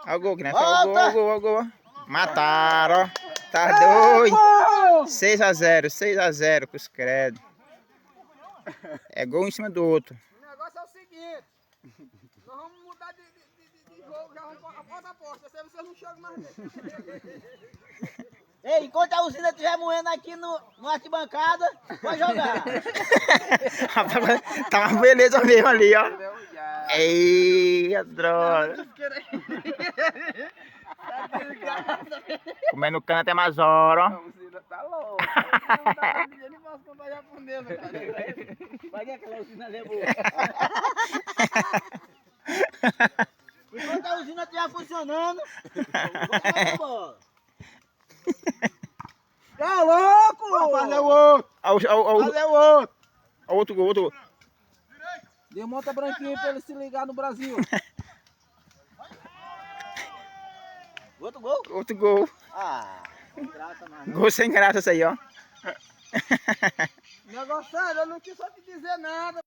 Olha o gol, Guilherme. Olha o gol. Mataram, ó. Tá doido. 6-0, 6-0 com os credos. É gol em cima do outro. O negócio é o seguinte. Nós vamos mudar de jogo, já vamos após a aposta. Se vocês não chegam mais nele. Ei, enquanto a usina estiver moendo aqui no arquibancada, vai jogar. Rapaz, tá uma beleza mesmo ali, ó. Ei, a droga. Comendo cana até mais hora, ó. Tá louco. Ele vai contar japonês, cara. Vai ver aquela usina ali, boa. Enquanto a usina estiver funcionando, vamos jogar bola. Tá louco! Vamos fazer o outro. Fazer o outro. Outro gol, outro gol. Desmonta branquinho pra ele se ligar no Brasil. Outro gol? Outro gol. Ah, sem graça, mano. Gol sem graça isso aí, ó. Negócio sério, eu não quis só te dizer nada.